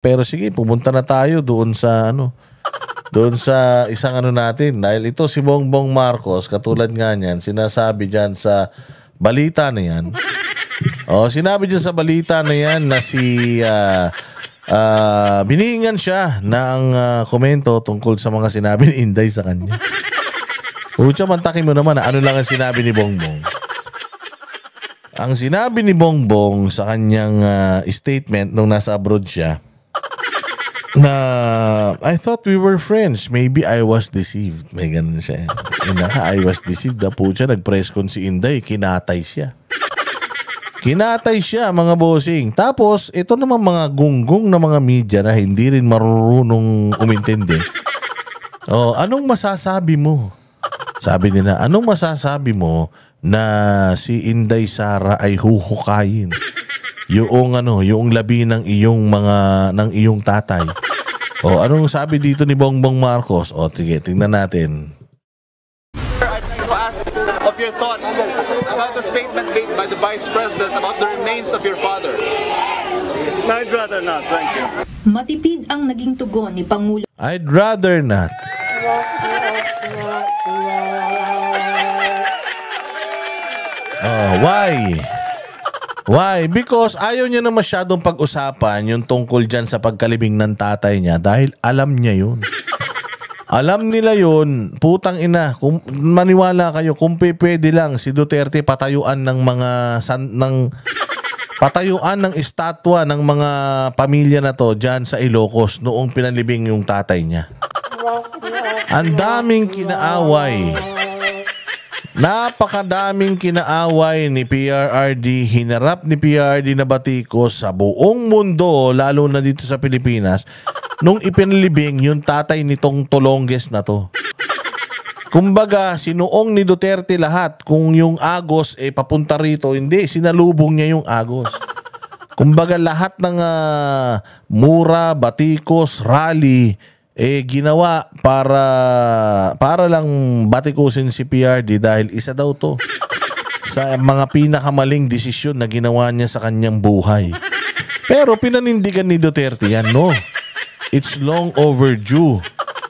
Pero sige, pumunta na tayo doon sa isang natin. Dahil ito si Bongbong Marcos, katulad nga niyan, sinasabi diyan sa balita na yan. Sinabi diyan sa balita na yan na binihingan siya ng komento tungkol sa mga sinabi ni Inday sa kanya. Pucha, mantakin mo naman ano lang ang sinabi ni Bongbong. Ang sinabi ni Bongbong sa kanyang statement nung nasa abroad siya, na I thought we were friends. Maybe I was deceived. May ganun siya. I was deceived. Po siya, nag-press con si Inday. Kinatay siya. Mga bossing. Tapos, ito naman mga gunggong na mga media na hindi rin marunong umintindi. Anong masasabi mo? Sabi nila, anong masasabi mo na si Inday Sara ay huhukayin? Yung labi ng iyong tatay. Anong sabi dito ni Bongbong Marcos? Sige, tingnan natin. I'd like to ask of your thoughts about the statement made by the Vice President about the remains of your father. I'd rather not, thank you. Matipid ang naging tugon ni Pangulo. I'd rather not. Why? Because ayaw niya na masyadong pag-usapan yung tungkol dyan sa pagkalibing ng tatay niya dahil alam niya yun. Alam nila yun, putang ina, kung maniwala kayo, kung pwede lang si Duterte patayuan ng estatwa ng mga pamilya na to dyan sa Ilocos noong pinalibing yung tatay niya. Ang daming kinaaway. Napakadaming kinaaway ni PRRD, hinarap ni PRRD na batikos sa buong mundo, lalo na dito sa Pilipinas, nung ipinalibing yung tatay nitong Tolonges na to. Kumbaga, sinuong ni Duterte lahat. Kung yung Agos papunta rito, hindi, sinalubong niya yung Agos. Kumbaga, lahat ng mura, batikos, rally, ginawa para lang batikusin si PRD dahil isa daw to sa mga pinakamaling desisyon na ginawa niya sa kanyang buhay. Pero pinanindigan ni Duterte yan, no. It's long overdue.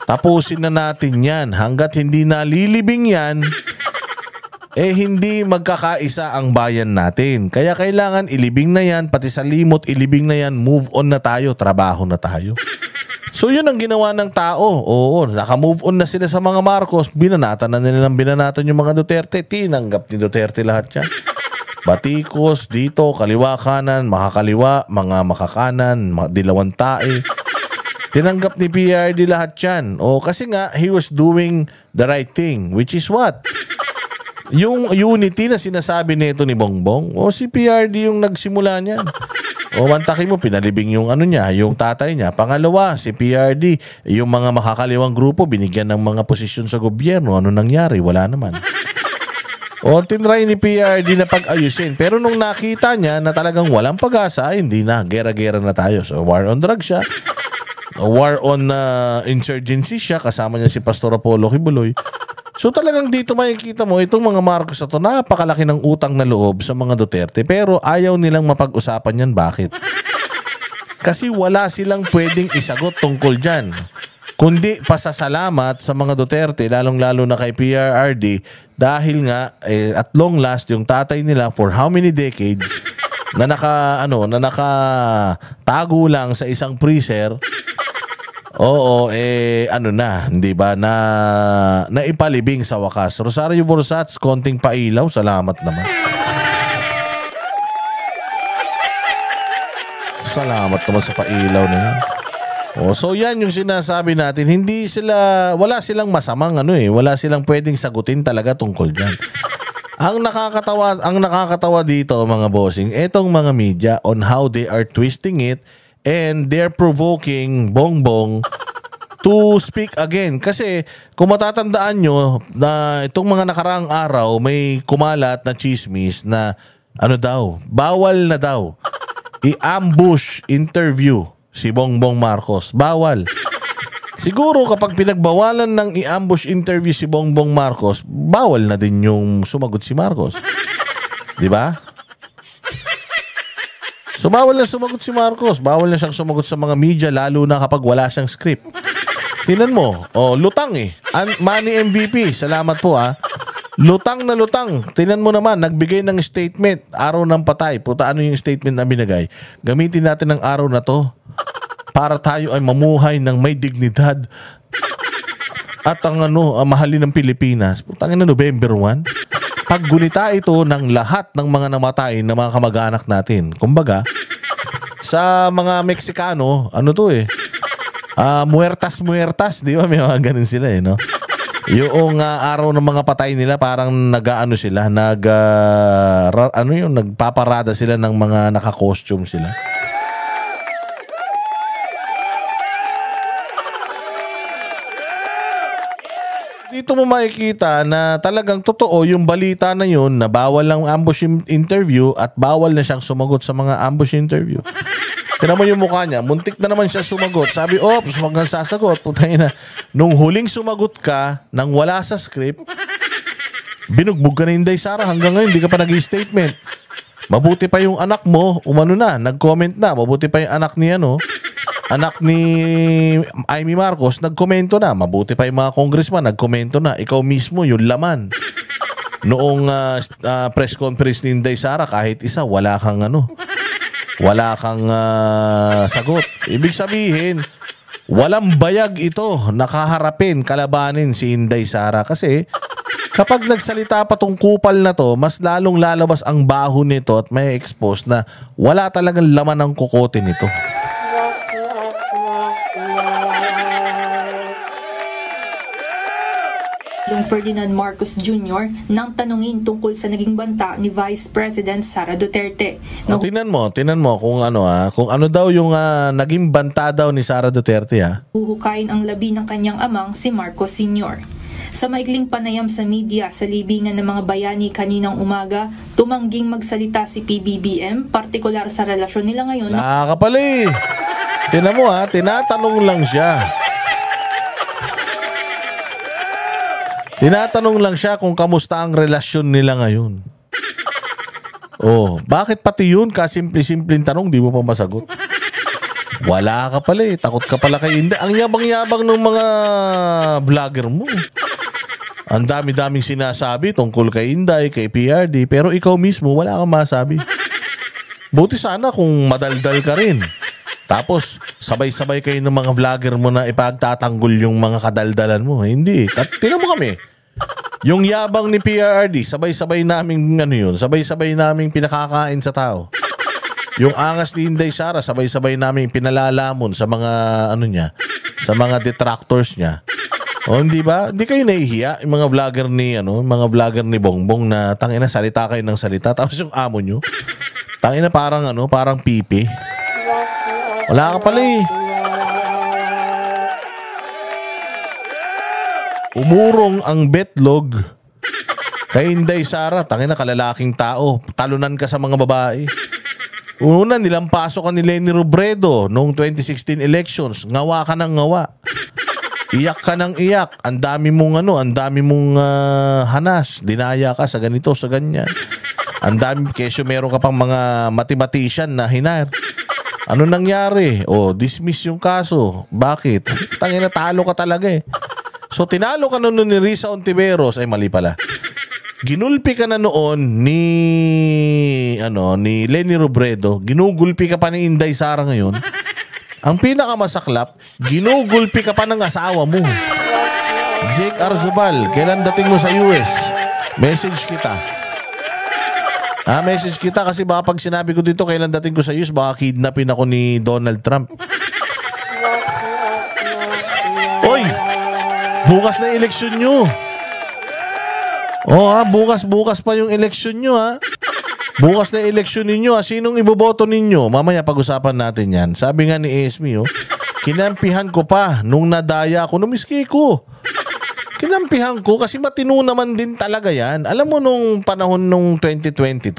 Tapusin na natin yan. Hanggat hindi nalilibing yan, hindi magkakaisa ang bayan natin. Kaya kailangan ilibing na yan, pati sa limot ilibing na yan, move on na tayo, trabaho na tayo. So yun ang ginawa ng tao. Naka-move on na sila sa mga Marcos. Binanatan na nilang yung mga Duterte. Tinanggap ni Duterte lahat yan. Batikos, dito, kaliwa kanan, makakaliwa, mga makakanan, dilawang tae. Tinanggap ni PRD lahat yan. Kasi nga, he was doing the right thing. Which is what? Yung unity na sinasabi nito ni Bongbong, si PRD yung nagsimula niyan. Mantakin mo, pinalibing yung yung tatay niya. Pangalawa, si PRD, yung mga makakaliwang grupo, binigyan ng mga posisyon sa gobyerno. Ano nangyari? Wala naman. Tinry ni PRD na pag-ayusin. Pero nung nakita niya na talagang walang pag-asa, hindi na. Gera-gera na tayo. So, war on drugs siya. War on insurgency siya. Kasama niya si Pastor Apollo Kibuloy. So talagang dito makikita mo, itong mga Marcos na to, napakalaki ng utang na loob sa mga Duterte, pero ayaw nilang mapag-usapan yan. Bakit? Kasi wala silang pwedeng isagot tungkol dyan. Kundi pasasalamat sa mga Duterte, lalong-lalo na kay PRRD, dahil nga, at long last, yung tatay nila for how many decades, na nakatago lang sa isang freezer, hindi ba, na naipalibing sa wakas. Rosario Borsats, konting pailaw, salamat naman. Salamat naman sa pailaw na yan. So yan yung sinasabi natin, wala silang masamang wala silang pwedeng sagutin talaga tungkol dyan. Ang nakakatawa dito, mga bossing, etong mga media on how they are twisting it. And they're provoking Bongbong to speak again. Kasi kung matatandaan nyo na itong mga nakaraang araw may kumalat na chismis na bawal na daw i-ambush interview si Bongbong Marcos. Bawal. Siguro kapag pinagbawalan ng i-ambush interview si Bongbong Marcos, bawal na din yung sumagot si Marcos. Di ba? So bawal na sumagot si Marcos. Bawal na siyang sumagot sa mga media lalo na kapag wala siyang script. Tinan mo, lutang eh. Manny MVP, salamat po Lutang na lutang. Tinan mo naman, nagbigay ng statement, araw ng patay. Puta, ano yung statement na binigay? Gamitin natin ang araw na to para tayo ay mamuhay ng may dignidad at ang mahalin ng Pilipinas. Putangin na November 1. Paggunita ito ng lahat ng mga namatay na mga kamag-anak natin. Kumbaga, sa mga Meksikano, muertas, di ba? May mga ganun sila no? Yung araw ng mga patay nila, parang nagpaparada sila ng mga naka-costume sila. Dito mo makikita na talagang totoo yung balita na yun na bawal lang ambush interview at bawal na siyang sumagot sa mga ambush interview. Tignan mo yung mukha niya, muntik na naman siya sumagot. Sabi, wag kang sasagot. Putay na. Nung huling sumagot ka nang wala sa script, binugbog ka na Inday Sara. Hanggang ngayon, hindi ka pa nag-i-statement. Mabuti pa yung anak mo, nag-comment na. Mabuti pa yung anak ni Amy Marcos, nagkomento na. Mabuti pa yung mga congressman, nagkomento na. Ikaw mismo, yung laman. Noong press conference ni Inday Sara, kahit isa, wala kang sagot. Ibig sabihin, walang bayag ito nakaharapin, kalabanin si Inday Sara. Kasi kapag nagsalita pa tong kupal na to, mas lalong lalabas ang baho nito at may expose na wala talagang laman ng kokote nito. Yung Ferdinand Marcos Jr. nang tanungin tungkol sa naging banta ni Vice President Sara Duterte. Tingnan mo kung ano daw yung naging banta daw ni Sara Duterte Huhukayin ang labi ng kanyang amang si Marcos Sr. Sa maikling panayam sa media sa libingan ng mga bayani kaninang umaga, tumangging magsalita si PBBM, partikular sa relasyon nila ngayon. Nakakapali! Tingnan mo tinatanong lang siya. Tinatanong lang siya kung kamusta ang relasyon nila ngayon. Bakit pati yun? Kasimple-simpleng tanong, di mo pa masagot. Wala ka pala takot ka pala kay Inday. Ang yabang-yabang ng mga vlogger mo. Ang dami-daming sinasabi tungkol kay Inday, kay PRD, pero ikaw mismo wala kang masabi. Buti sana kung madaldal ka rin. Tapos, sabay-sabay kayo ng mga vlogger mo na ipagtatanggol yung mga kadaldalan mo. Hindi. Tingnan mo kami. Yung yabang ni PRRD, sabay-sabay naming sabay-sabay naming pinakakain sa tao. Yung angas ni Inday Sara, sabay-sabay naming pinalalamon sa mga sa mga detractors niya. Hindi ba? Hindi kayo nahihiya yung mga vlogger ni Bongbong na tangina salita kayo ng salita tapos yung amo nyo. Tangina parang pipi. Wala ka pala Umurong ang betlog kay Inday Sara. Tangina kalalaking tao. Talunan ka sa mga babae. Una, nilampaso ka ni Leni Robredo noong 2016 elections. Ngawa ka ng ngawa. Iyak ka ng iyak. Ang dami mong hanas. Dinaya ka sa ganito, sa ganyan. Ang dami, kesyo meron ka pang mga mathematician na hinar. Ano nangyari? Dismiss yung kaso. Bakit? Tangina talo ka talaga So tinalo ka noon ni Risa Ontiveros, ay mali pala. Ginulpi ka na noon ni Leni Robredo, ginugulpi ka pa ni Inday Sara ngayon. Ang pinakamasaklap, ginugulpi ka pa ng asawa mo. Jake Arzobal, kailan dating mo sa US? Message kita. Message kita kasi baka pag sinabi ko dito kailan dating ko sa US, baka kidnapin ako ni Donald Trump. Oy! Bukas na eleksyon nyo. Bukas pa yung eleksyon nyo Bukas na eleksyon ninyo Sinong iboboto ninyo? Mamaya pag-usapan natin yan. Sabi nga ni Esme kinampihan ko pa nung nadaya ako, numiski ko. Kinampihan ko kasi matino naman din talaga yan. Alam mo nung panahon nung 2022,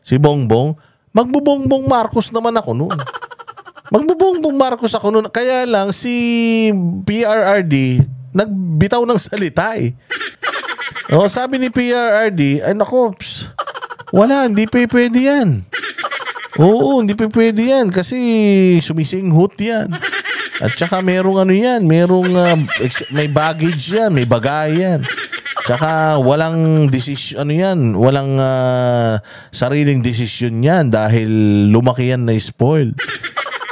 si Bongbong, magbubongbong Marcos naman ako noon. Magbubongbong Marcos ako noon. Kaya lang si PRRD nagbitaw ng salita sabi ni PRRD, wala, hindi pwede yan. Oo, hindi pa pwede yan kasi sumisinghot yan. At saka merong ano yan, merong may baggage yan, may bagay yan. Tsaka walang desisyon, ano yan, walang sariling desisyon yan dahil lumaki yan na spoiled.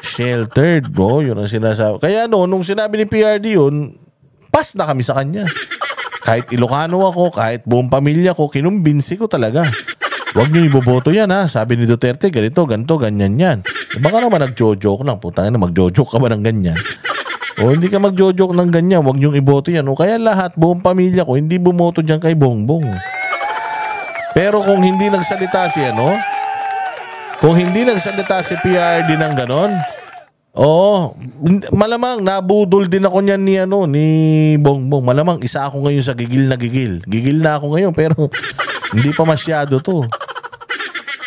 Sheltered, no? Yun ang sinasabi. Kaya nung sinabi ni PRD yun, pass na kami sa kanya. Kahit Ilocano ako, kahit buong pamilya ko, kinumbinsi ko talaga. Huwag niyo iboboto yan ha. Sabi ni Duterte, ganito, ganyan yan. Baka naman nag-jojoke lang. Putang ina, mag-jojoke ka ba ng ganyan? O hindi ka mag-jojoke ng ganyan, huwag niyong iboto yan. O kaya lahat, buong pamilya ko, hindi bumoto dyan kay Bongbong. Pero kung hindi nagsalita si kung hindi nagsalita si PRD ng ganon, malamang nabudol din ako niyan ni Bongbong. Malamang isa ako ngayon sa gigil na gigil. Gigil na ako ngayon pero hindi pa masyado to.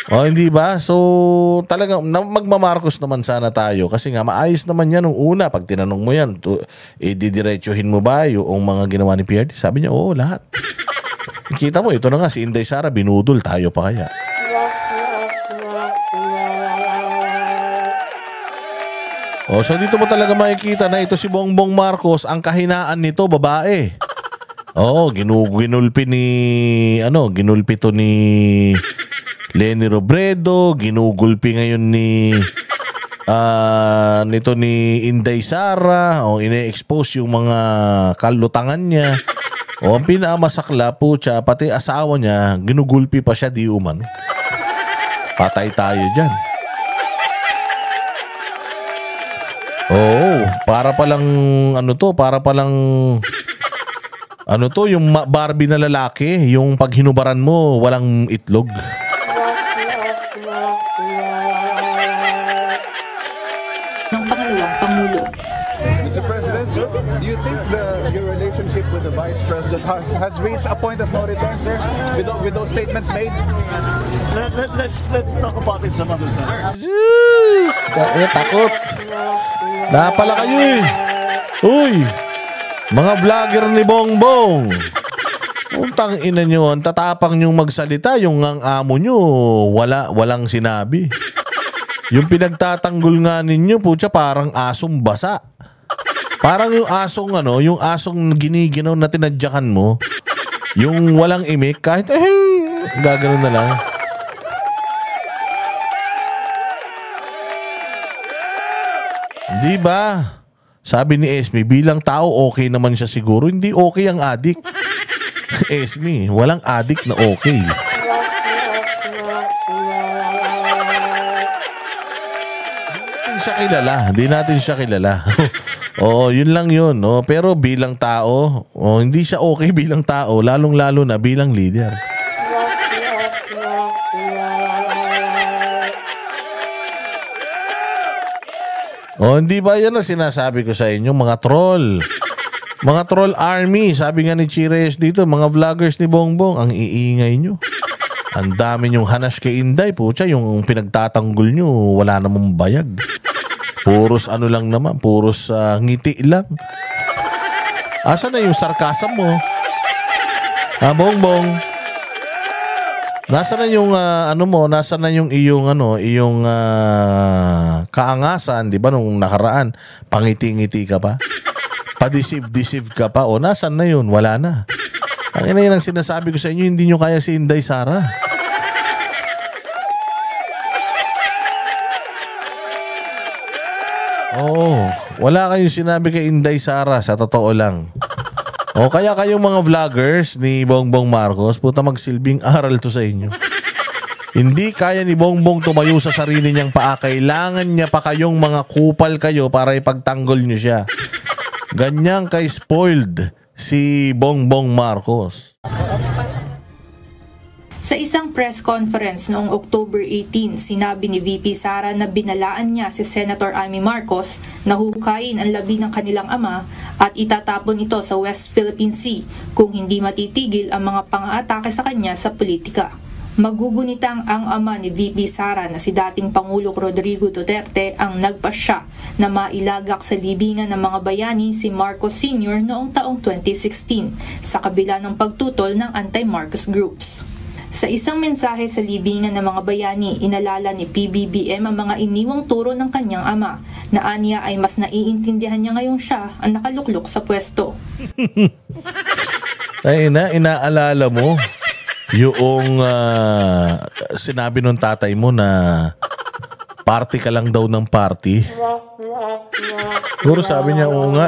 Hindi ba? So, talagang magmamarcos naman sana tayo. Kasi nga, maayos naman yan nung una. Pag tinanong mo yan, didiretsuhin mo ba yung mga ginawa ni PRD? Sabi niya, oo, lahat. Kita mo, ito na nga, si Inday Sara, binudol tayo pa kaya. So dito mo talaga makikita na ito si Bongbong Marcos, ang kahinaan nito, babae. Ginulpi to ni Leni Robredo, ginugulpi ngayon nito ni Inday Sara, ine-expose yung mga kalutangan niya. Ang pinakamasakla po siya, pati asawa niya, ginugulpi pa siya di umano. Patay tayo dyan. Para palang yung Barbie na lalaki, yung pag hinubaran mo, walang itlog. Ng pangalawang Pangulo. Mr. President, sir, do you think your relationship with the Vice President has reached a point of no return, sir, with those statements made? Let's talk about it some other time. Jeez! Takot. Napala kayo eh. Uy! Mga vlogger ni Bongbong. Untang ina nyo, ang tatapang nyong magsalita, yung ang amo nyo, walang sinabi. Yung pinagtatanggol nga ninyo, putya, parang asong basa. Parang yung asong giniginaw na tinadyakan mo, yung walang imik, kahit gaganon na lang. Di ba? Sabi ni Esme, bilang tao okay naman siya siguro. Hindi okay ang adik. Esme, walang adik na okay. Hindi natin siya kilala. Yun lang yun. Pero bilang tao, hindi siya okay bilang tao, lalong-lalo na bilang leader. Hindi ba yan ang sinasabi ko sa inyo, mga troll? Mga troll army, sabi nga ni Chires dito, mga vloggers ni Bongbong, ang iingay nyo. Ang dami nyong hanas kay Inday, pucha, yung pinagtatanggol nyo, wala namang bayag. Puros lang naman, puros ngiti lang. Asa na yung sarcasm mo? Bongbong. Nasa na yung nasa na yung iyong kaangasan, 'di ba, nung nakaraan, pangiti-ngiti ka pa? Pa-deceive ka pa. Nasan na yun? Wala na. Ang ina yun ang sinasabi ko sa inyo, hindi nyo kaya si Inday Sara. Wala kayong sinabi kay Inday Sara, sa totoo lang. Kaya kayong mga vloggers ni Bongbong Marcos, puta, magsilbing aral to sa inyo. Hindi kaya ni Bongbong tumayo sa sarili niyang paa. Kailangan niya pa kayong mga kupal kayo para ipagtanggol niyo siya. Ganyang kay spoiled si Bongbong Marcos. Sa isang press conference noong October 18, sinabi ni VP Sara na binalaan niya si Senator Amy Marcos na huhukayin ang labi ng kanilang ama at itatapon ito sa West Philippine Sea kung hindi matitigil ang mga pang-aatake sa kanya sa politika. Magugunitang ang ama ni VP Sara na si dating Pangulo Rodrigo Duterte ang nagpasya na mailagak sa libingan ng mga bayani si Marcos Sr. noong taong 2016 sa kabila ng pagtutol ng anti-Marcos groups. Sa isang mensahe sa libingan ng mga bayani, inalala ni PBBM ang mga iniwang turo ng kanyang ama na aniya ay mas naiintindihan niya ngayong siya ang nakaluklok sa pwesto. Ay inaalala mo yung sinabi ng tatay mo na party ka lang daw ng party. Siguro sabi niya, oo nga.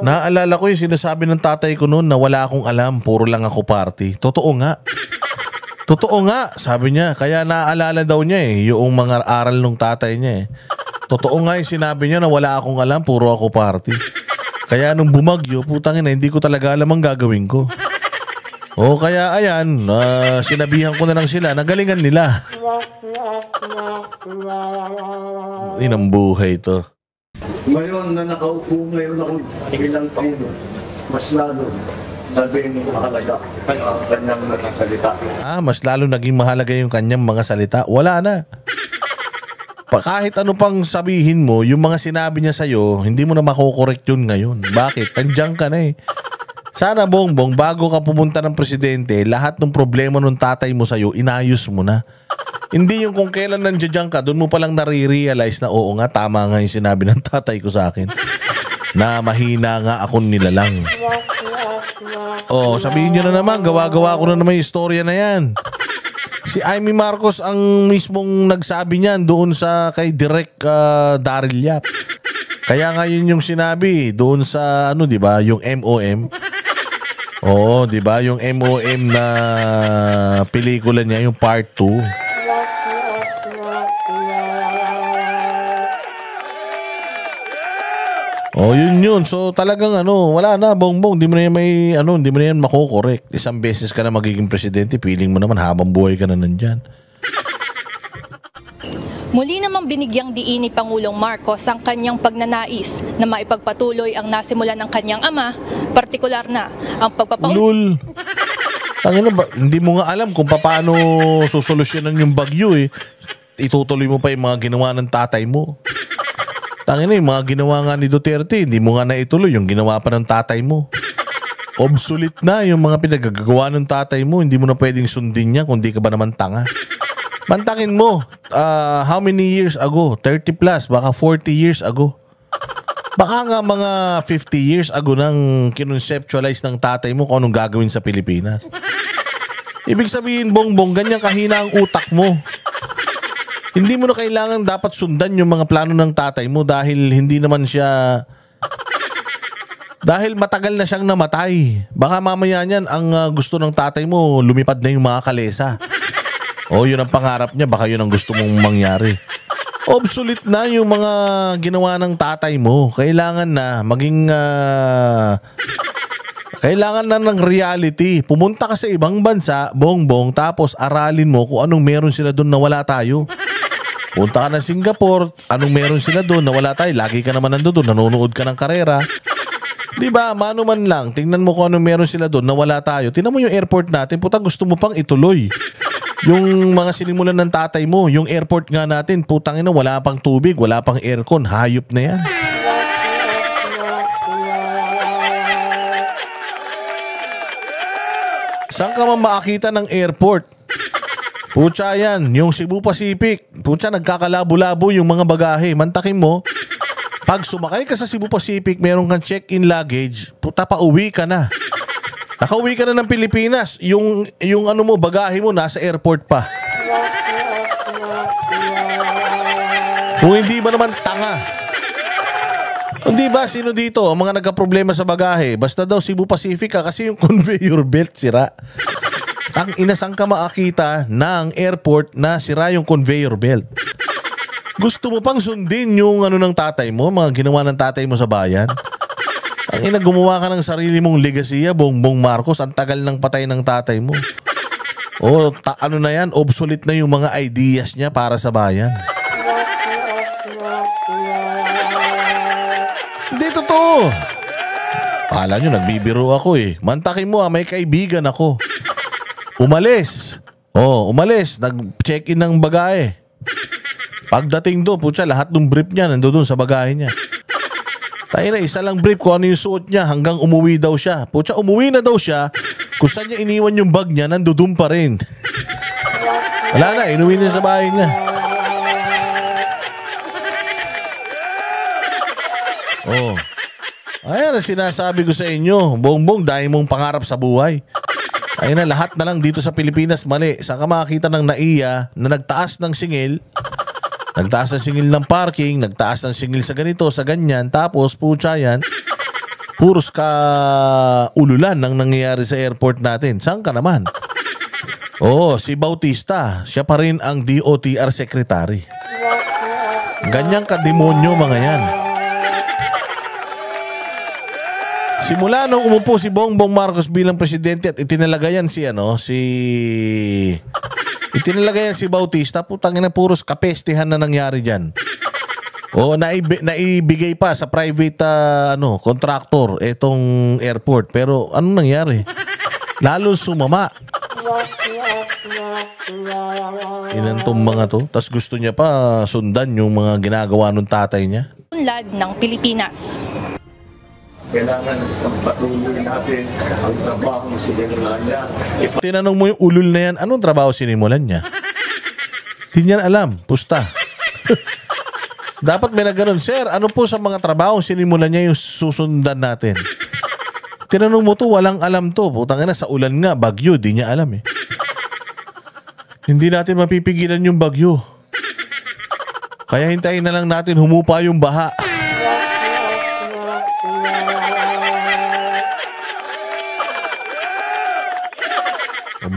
Naaalala ko yung sinasabi ng tatay ko noon na wala akong alam, puro lang ako party. Totoo nga. Totoo nga, sabi niya. Kaya naaalala daw niya yung mga aral ng tatay niya Totoo nga yung sinabi niya na wala akong alam, puro ako party. Kaya nung bumagyo, putangin na, hindi ko talaga alam ang gagawin ko. O kaya ayan, sinabihan ko na lang sila, nagalingan nila. Inang buhay to. Ngayon na nakaupo ngayon ako bilang Pangulo, mas lalo naging mahalaga ang kanyang mga salita. Mas lalo naging mahalaga yung kanyang mga salita. Wala na. Kahit ano pang sabihin mo, yung mga sinabi niya sa'yo, hindi mo na makokorekt yun ngayon. Bakit? Tandiyan ka na Sana Bongbong, bago ka pumunta ng presidente, lahat ng problema ng tatay mo sa'yo, inayos mo na. Hindi yung kung kailan nandiyan ka, doon mo palang nare-realize na oo nga, tama nga yung sinabi ng tatay ko sa akin. Na mahina nga akong nilalang. Sabihin niyo na naman, gawa-gawa ko na naman yung istorya na yan. Si Amy Marcos ang mismong nagsabi niyan doon sa kay Direk Daryl Yap. Kaya nga yun yung sinabi doon sa di ba, yung MOM. Oo, di ba, yung MOM na pelikula niya, yung part 2. Yun. So talagang wala na, Bongbong, hindi mo na yan hindi mo na yan makokorek. Isang beses ka na magiging presidente, feeling mo naman habang buhay ka na nandyan. Muli namang binigyang diin ni Pangulong Marcos ang kanyang pagnanais na maipagpatuloy ang nasimulan ng kanyang ama, partikular na ang Lul. Tangina ba, hindi mo nga alam kung paano susolusyonan yung bagyo Itutuloy mo pa yung mga ginawa ng tatay mo. Tangina, yung mga ginawa nga ni Duterte, hindi mo nga naituloy yung ginawa pa ng tatay mo. Obsolete na yung mga pinagagawa ng tatay mo, hindi mo na pwedeng sundin niya kung di ka ba naman tanga. Mantakin mo, how many years ago? 30 plus, baka 40 years ago. Baka nga mga 50 years ago nang kinonceptualize ng tatay mo kung anong gagawin sa Pilipinas. Ibig sabihin, Bongbong, ganyan kahina ang utak mo. Hindi mo na kailangan dapat sundan yung mga plano ng tatay mo dahil hindi naman siya... Dahil matagal na siyang namatay. Baka mamaya niyan ang gusto ng tatay mo, lumipad na yung mga kalesa. Yun ang pangarap niya, baka yun ang gusto mong mangyari. Obsolete na yung mga ginawa ng tatay mo. Kailangan na maging... Kailangan na ng reality. Pumunta ka sa ibang bansa, Bongbong, tapos aralin mo kung anong meron sila doon na wala tayo. Punta ka na Singapore, anong meron sila doon na wala tayo. Lagi ka naman nandoon, nanonood ka ng karera. Diba, mano man lang, tingnan mo kung anong meron sila doon na wala tayo. Tingnan mo yung airport natin, puta gusto mo pang ituloy. Yung mga sinimulan ng tatay mo, yung airport nga natin, putang ina, wala pang tubig, wala pang aircon, hayop na yan. Saan ka man makakita ng airport? Pucha yan, yung Cebu Pacific. Pucha, nagkakalabo-labo yung mga bagahe. Mantakin mo, pag sumakay ka sa Cebu Pacific, meron kang check-in luggage, puta, pauwi ka na. Nakauwi ka na ng Pilipinas, yung mo, bagahe mo, nasa airport pa. Kung hindi ba naman tanga. Hindi ba, sino dito, ang mga nagka-problema sa bagahe? Basta daw Cebu Pacific kasi yung conveyor belt sira. Ang inasang ka makakita ng airport na sira yung conveyor belt. Gusto mo pang sundin yung ng tatay mo, mga ginawa ng tatay mo sa bayan? Ang gumawa ka ng sarili mong legasiya, Bongbong Marcos, ang tagal ng patay ng tatay mo. Na yan, obsolete na yung mga ideas niya para sa bayan. Hindi totoo. Kala nyo, nagbibiro ako Mantakin mo may kaibigan ako. Umalis. Umalis. Nag-check-in ng bagahe. Pagdating doon, putya, lahat ng brief niya nandoon sa bagahe niya. Tayo na, isa lang brief kung ano yung suot niya hanggang umuwi daw siya. Putya, umuwi na daw siya. Kung saan niya iniwan yung bag niya, nandoon pa rin. Wala na, inuwi niya sa bahay niya. Oh. Ayan ang sinasabi ko sa inyo. Bongbong, dahil mong pangarap sa buhay. Ayun na, lahat na lang dito sa Pilipinas mali. Saan ka makakita ng NAIA na nagtaas ng singil, nagtaas ng singil ng parking, nagtaas ng singil sa ganito, sa ganyan, tapos pucha yan, puros ka ululan ng nangyayari sa airport natin. Saan ka naman? Oo, si Bautista, siya pa rin ang DOTR secretary. Ganyang kademonyo mga yan. Simula nung umupo si Bongbong Marcos bilang presidente at itinalagayan si Bautista, putang ina, puros kapestihan na nangyari diyan. O naibigay pa sa private contractor etong airport, pero ano nangyari? Lalo sumama. Inantong mga to, tas gusto niya pa sundan yung mga ginagawa ng tatay niya. Unlad ng Pilipinas. Kailangan patuloy natin ang trabaho sinimulan niya. Tinanong mo yung ulul na yan, anong trabaho sinimulan niya? Hindi niya alam, pusta. Dapat may nagganon, sir, ano po sa mga trabaho sinimulan niya yung susundan natin? Tinanong mo to, walang alam to. Putang ina, sa ulan nga, bagyo, di niya alam eh. Hindi natin mapipigilan yung bagyo. Kaya hintayin na lang natin humupa yung baha.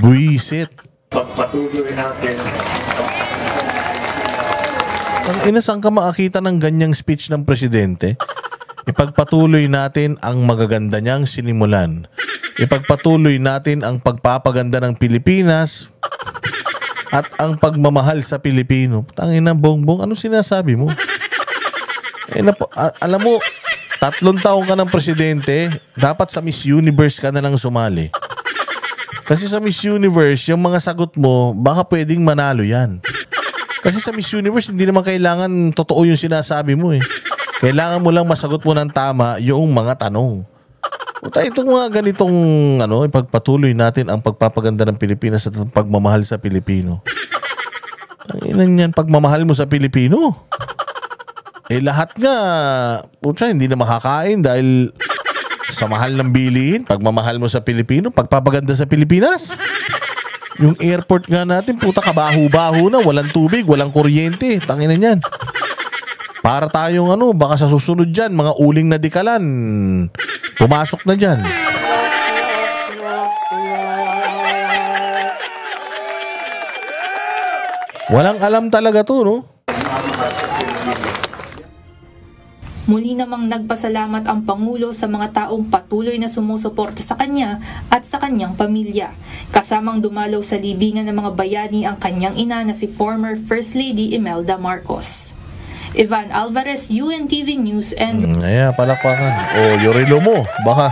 Buisit. Pagpatuloy natin. Ang inasang ka makakita ng ganyang speech ng presidente? Ipagpatuloy natin ang magaganda niyang sinimulan. Ipagpatuloy natin ang pagpapaganda ng Pilipinas at ang pagmamahal sa Pilipino. Tangina, Bongbong, ano sinasabi mo? Alam mo, 3 taon ka ng presidente, dapat sa Miss Universe ka na lang sumali. Kasi sa Miss Universe, yung mga sagot mo, baka pwedeng manalo yan. Kasi sa Miss Universe, hindi naman kailangan totoo yung sinasabi mo eh. Kailangan mo lang masagot mo ng tama yung mga tanong. Itong mga ganitong ipagpatuloy natin ang pagpapaganda ng Pilipinas at ang pagmamahal sa Pilipino. Ang inan yan, pagmamahal mo sa Pilipino. Lahat nga, hindi na makakain dahil sa mahal ng bilihin, pagmamahal mo sa Pilipino, pagpapaganda sa Pilipinas. Yung airport nga natin, kabaho-baho na, walang tubig, walang kuryente. Tanginan yan. Para tayong baka sa susunod dyan, mga uling na dikalan, pumasok na dyan. Walang alam talaga to, no? Muli namang nagpasalamat ang Pangulo sa mga taong patuloy na sumusuporta sa kanya at sa kanyang pamilya. Kasamang dumalaw sa libingan ng mga bayani ang kanyang ina na si former First Lady Imelda Marcos. Ivan Alvarez, UNTV News and... palakpakan. Yorilo mo, baka...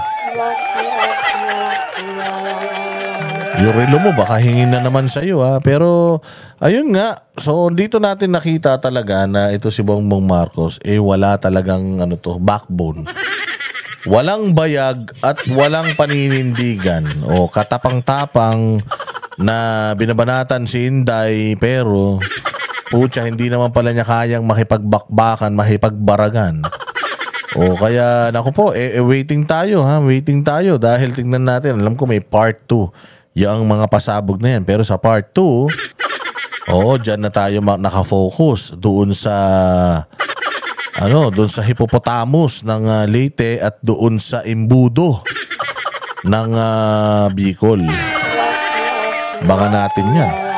Yorilo mo, baka hingin na naman sa iyo ha. Pero, ayun nga. So, dito natin nakita talaga na ito si Bongbong Marcos, wala talagang backbone. Walang bayag at walang paninindigan. Katapang-tapang na binabanatan si Inday, pero hindi naman pala niya kayang makipagbakbakan, makipagbaragan. Kaya, naku po, waiting tayo ha. Waiting tayo dahil tingnan natin. Alam ko may part 2. Yung mga pasabog na yan. Pero sa part 2, dyan na tayo nakafocus doon sa doon sa hippopotamus ng Leyte at doon sa imbudo ng Bicol. Baka natin yan.